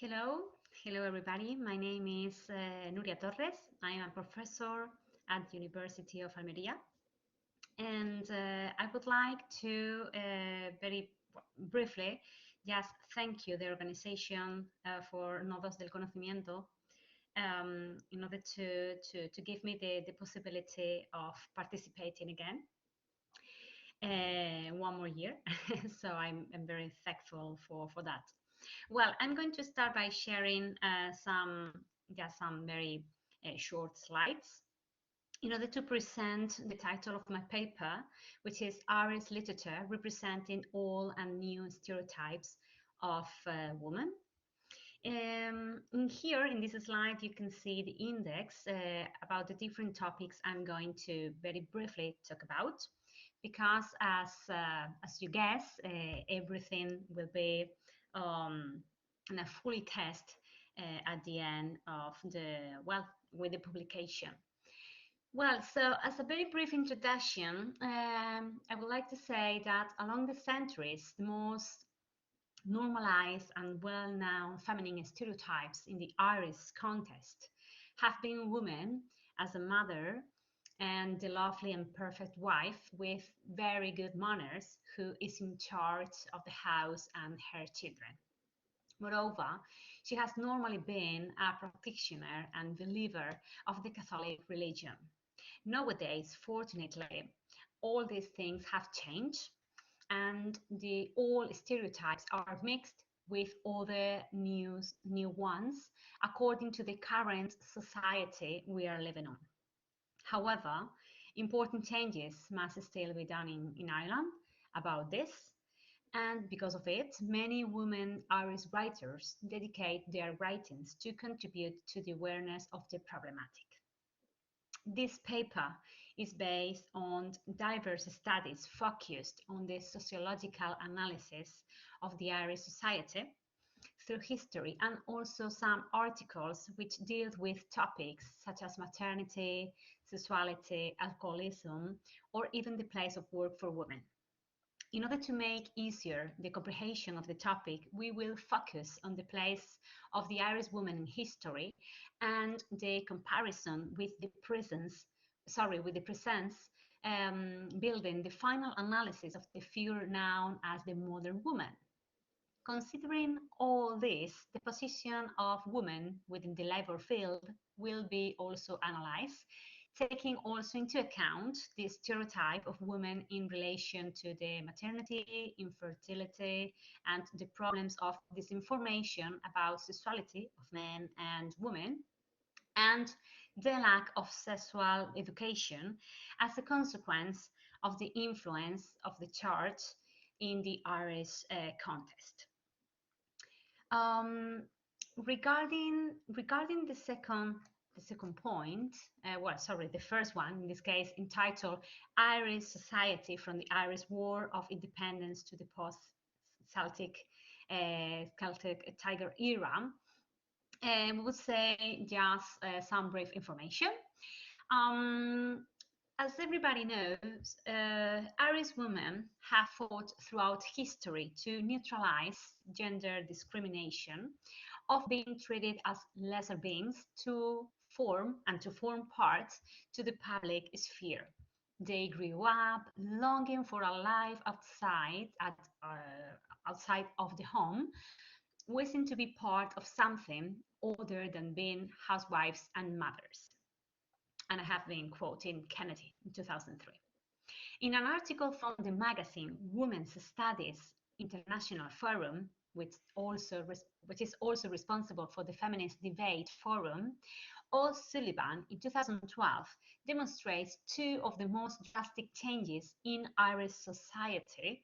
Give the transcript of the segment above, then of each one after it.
Hello, hello everybody. My name is Nuria Torres. I am a professor at the University of Almería, and I would like to very briefly just thank you, the organization, for Nodos del Conocimiento, in order to give me the possibility of participating again one more year. So I'm very thankful for that. Well, I'm going to start by sharing some very short slides in order to present the title of my paper, which is Irish Literature Representing Old and New Stereotypes of Women. In here, in this slide, you can see the index about the different topics I'm going to very briefly talk about, because as you guess, everything will be in a fully test at the end of with the publication. Well, so as a very brief introduction, I would like to say that along the centuries, the most normalized and well-known feminine stereotypes in the Irish context have been women as a mother and the lovely and perfect wife with very good manners who is in charge of the house and her children. Moreover, she has normally been a practitioner and believer of the Catholic religion. Nowadays, fortunately, all these things have changed and the old stereotypes are mixed with other new ones according to the current society we are living on. However, important changes must still be done in Ireland about this, and because of it, many women Irish writers dedicate their writings to contribute to the awareness of the problematic. This paper is based on diverse studies focused on the sociological analysis of the Irish society through history, and also some articles which deal with topics such as maternity, sexuality, alcoholism, or even the place of work for women. In order to make easier the comprehension of the topic, we will focus on the place of the Irish woman in history and the comparison with the presence, building the final analysis of the figure known as the modern woman. Considering all this, the position of women within the labor field will be also analyzed, taking also into account the stereotype of women in relation to the maternity, infertility, and the problems of disinformation about sexuality of men and women, and the lack of sexual education as a consequence of the influence of the church in the Irish context. Um, regarding the second point, the first one in this case, entitled Irish Society from the Irish War of Independence to the post-Celtic Celtic Tiger era, we would say just some brief information. Um, as everybody knows, Irish women have fought throughout history to neutralize gender discrimination of being treated as lesser beings to form part to the public sphere. They grew up longing for a life outside of the home, wishing to be part of something other than being housewives and mothers. And I have been quoting Kennedy in 2003. In an article from the magazine Women's Studies International Forum, which is also responsible for the Feminist Debate Forum, O'Sullivan in 2012 demonstrates two of the most drastic changes in Irish society.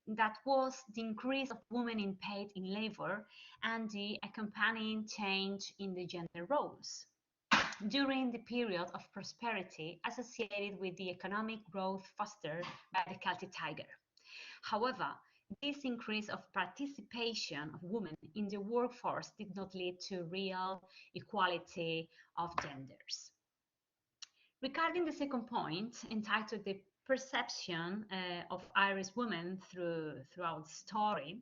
That was the increase of women in paid in labor and the accompanying change in the gender roles during the period of prosperity associated with the economic growth fostered by the Celtic Tiger. However, this increase of participation of women in the workforce did not lead to real equality of genders. Regarding the second point, entitled The Perception of Irish Women Throughout the Story,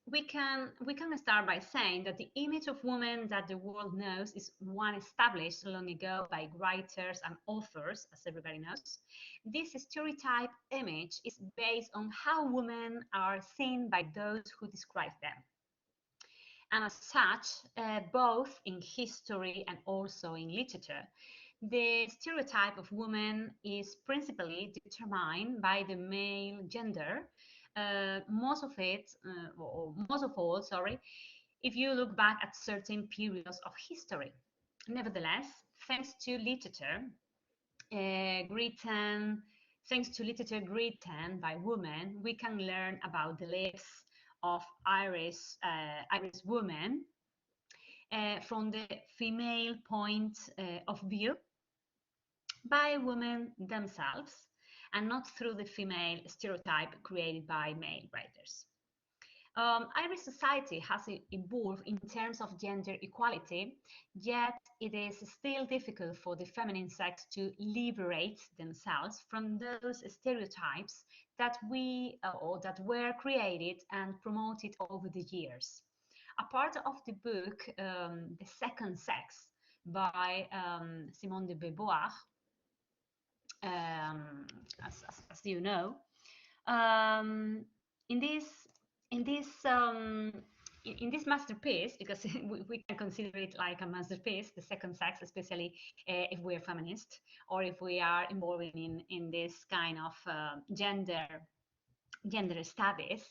We can start by saying that the image of women that the world knows is one established long ago by writers and authors, as everybody knows. This stereotype image is based on how women are seen by those who describe them. And as such, both in history and also in literature, the stereotype of women is principally determined by the male gender. Most of it, or most of all, sorry, if you look back at certain periods of history. Nevertheless, thanks to literature, written, thanks to literature written by women, we can learn about the lives of Irish women from the female point of view by women themselves and not through the female stereotype created by male writers. Irish society has evolved in terms of gender equality, yet it is still difficult for the feminine sex to liberate themselves from those stereotypes that we or that were created and promoted over the years. A part of the book, The Second Sex, by Simone de Beauvoir, um, as you know, um, in this in this in this masterpiece, because we can consider it like a masterpiece, the second sex, especially if we are feminist or if we are involved in this kind of gender studies,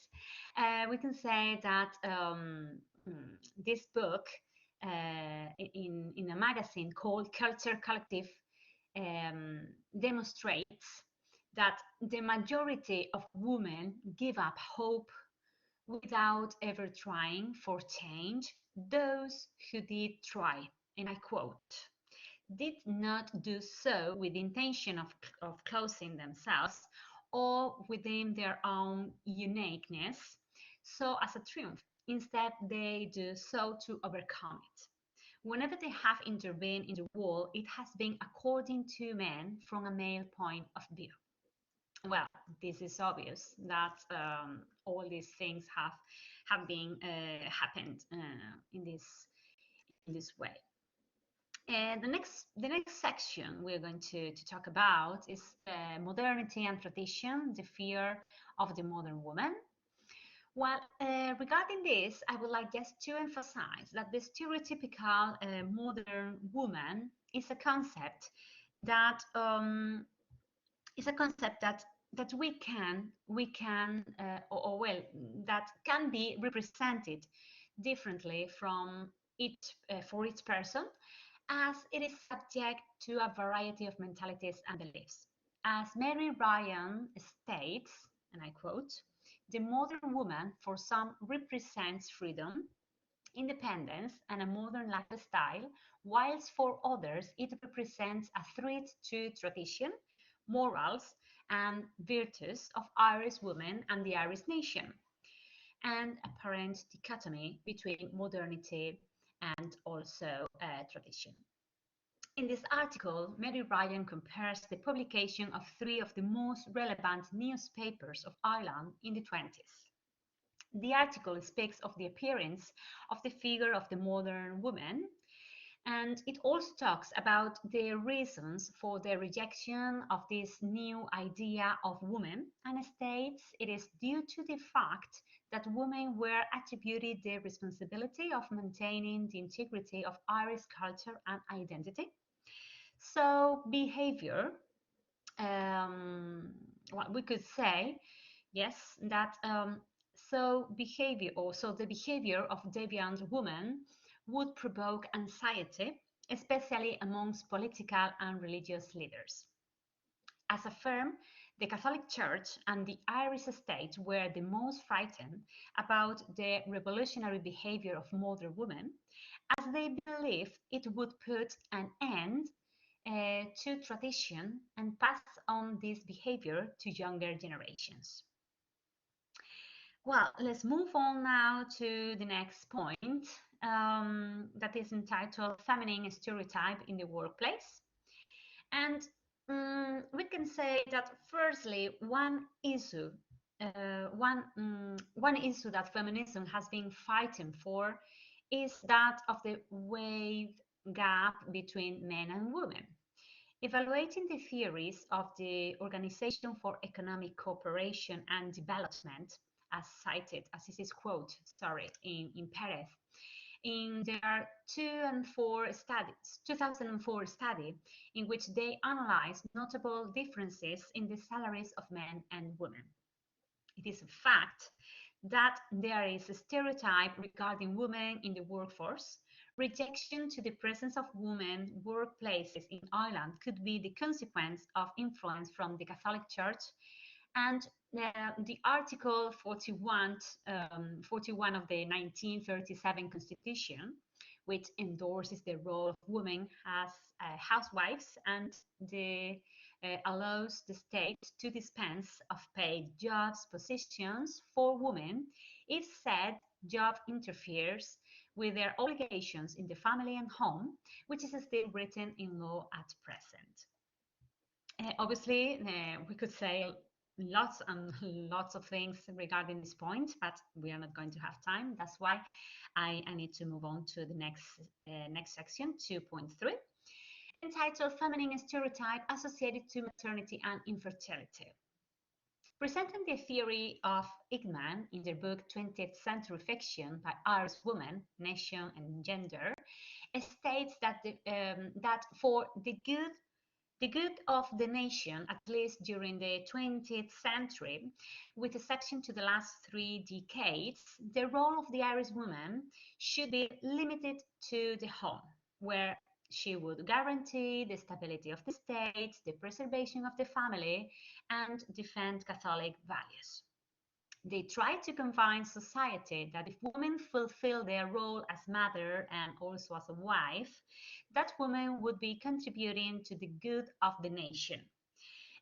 we can say that this book in a magazine called Culture Collective demonstrates that the majority of women give up hope without ever trying for change. Those who did try, and I quote, did not do so with the intention of closing themselves or within their own uniqueness, so as a triumph. Instead, they do so to overcome it. Whenever they have intervened in the world, it has been according to men from a male point of view. Well, this is obvious that all these things have been happened in this way. And the next section we're going to talk about is modernity and tradition, the fear of the modern woman. Well, regarding this, I would like just to emphasize that the stereotypical modern woman that um, is a concept that we can or well that can be represented differently from each for each person, as it is subject to a variety of mentalities and beliefs. As Mary Ryan states, and I quote, the modern woman for some represents freedom, independence, and a modern lifestyle, whilst for others it represents a threat to tradition, morals, and virtues of Irish women and the Irish nation, and apparent dichotomy between modernity and also tradition. In this article, Mary Ryan compares the publication of three of the most relevant newspapers of Ireland in the 20s. The article speaks of the appearance of the figure of the modern woman, and it also talks about the reasons for the rejection of this new idea of woman, and states it is due to the fact that women were attributed the responsibility of maintaining the integrity of Irish culture and identity. So behavior, what we could say, yes, that the behavior of deviant women would provoke anxiety, especially amongst political and religious leaders. As affirmed, the Catholic Church and the Irish state were the most frightened about the revolutionary behavior of modern women, as they believed it would put an end to tradition and pass on this behavior to younger generations. Well, let's move on now to the next point, that is entitled Feminine Stereotype in the Workplace. And we can say that firstly, one issue one issue that feminism has been fighting for is that of the wage gap between men and women. Evaluating the theories of the Organization for Economic Cooperation and Development, as cited, as this is quote, sorry, in Perez, in their 2004 study, in which they analyzed notable differences in the salaries of men and women. It is a fact that there is a stereotype regarding women in the workforce. Rejection to the presence of women workplaces in Ireland could be the consequence of influence from the Catholic Church, and the Article 41 of the 1937 Constitution, which endorses the role of women as housewives and allows the state to dispense of paid jobs positions for women if said job interferes with their obligations in the family and home, which is still written in law at present. Obviously, we could say lots and lots of things regarding this point, but we are not going to have time. That's why I need to move on to the next section, 2.3, entitled Feminine Stereotype Associated to Maternity and Infertility. Presenting the theory of Igman in their book 20th Century Fiction by Irish Woman, Nation and Gender, states that, that for the good of the nation, at least during the 20th century, with exception to the last 3 decades, the role of the Irish woman should be limited to the home, where she would guarantee the stability of the state, the preservation of the family, and defend Catholic values. They try to convince society that if women fulfill their role as mother and also as a wife, that woman would be contributing to the good of the nation.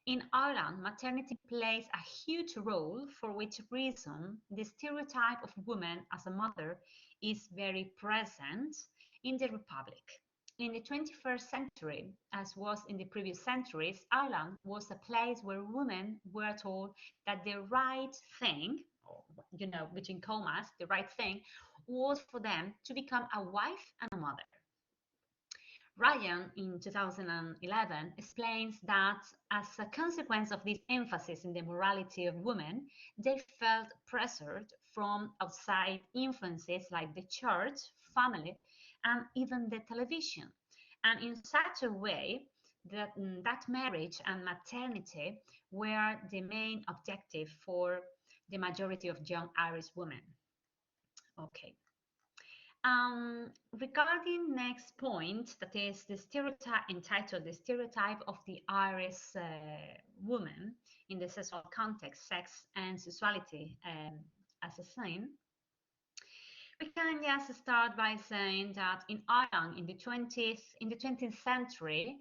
In Ireland, maternity plays a huge role, for which reason the stereotype of woman as a mother is very present in the Republic. In the 21st century, as was in the previous centuries, Ireland was a place where women were told that the right thing, or, between commas, the right thing, was for them to become a wife and a mother. Ryan, in 2011, explains that as a consequence of this emphasis in the morality of women, they felt pressured from outside influences like the church, family, and even the television, and in such a way that marriage and maternity were the main objective for the majority of young Irish women. Okay. Regarding next point, that is the stereotype entitled "The Stereotype of the Irish Woman in the Sexual Context, Sex and Sexuality as a Sign," we can just start by saying that in Ireland in the 20th century,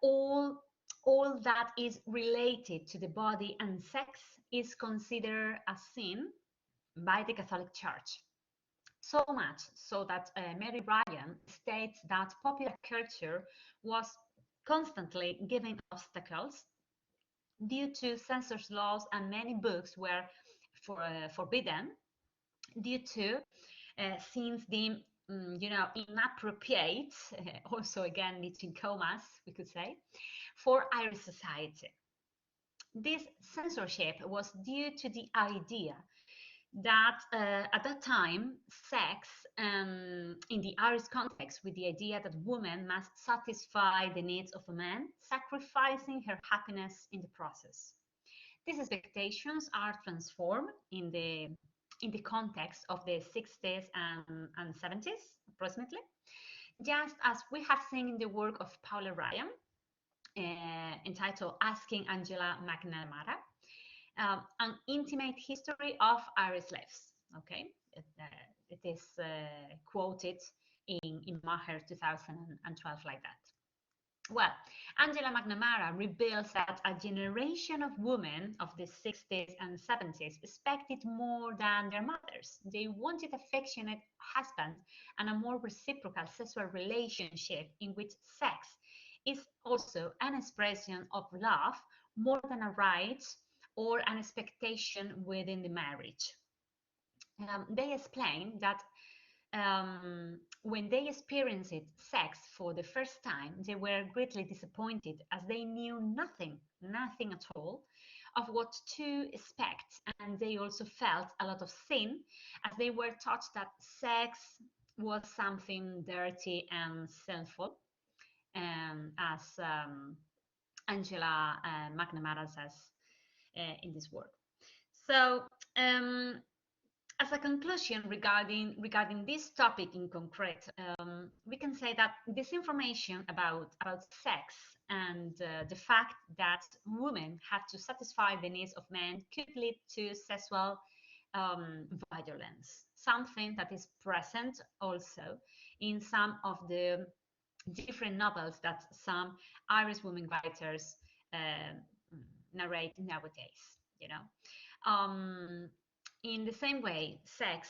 all that is related to the body and sex is considered a sin by the Catholic Church. So much so that Mary Ryan states that popular culture was constantly given obstacles due to censorship laws, and many books were forbidden due to since deemed inappropriate, also again between commas, we could say, for Irish society. This censorship was due to the idea that at that time, sex in the Irish context, with the idea that woman must satisfy the needs of a man, sacrificing her happiness in the process. These expectations are transformed in the context of the 60s and 70s, approximately, just as we have seen in the work of Paula Ryan, entitled Asking Angela McNamara, an intimate history of Irish lives. Okay, it is quoted in Maher 2012 like that. Well, Angela McNamara reveals that a generation of women of the 60s and 70s expected more than their mothers. They wanted affectionate husbands and a more reciprocal sexual relationship in which sex is also an expression of love more than a right or an expectation within the marriage. They explain that when they experienced sex for the first time, they were greatly disappointed as they knew nothing at all of what to expect. And they also felt a lot of sin as they were taught that sex was something dirty and sinful, as Angela McNamara says in this work. So, as a conclusion regarding this topic in concrete, we can say that this information about sex and the fact that women have to satisfy the needs of men could lead to sexual violence, something that is present also in some of the different novels that some Irish women writers uh, narrate nowadays. You know, in the same way, sex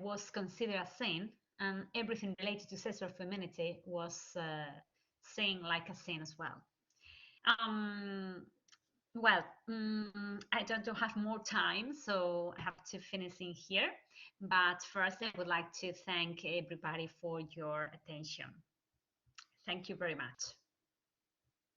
was considered a sin, and everything related to sexual femininity was seen like a sin as well. Um, well, I don't have more time, so I have to finish in here. But first, I would like to thank everybody for your attention. Thank you very much.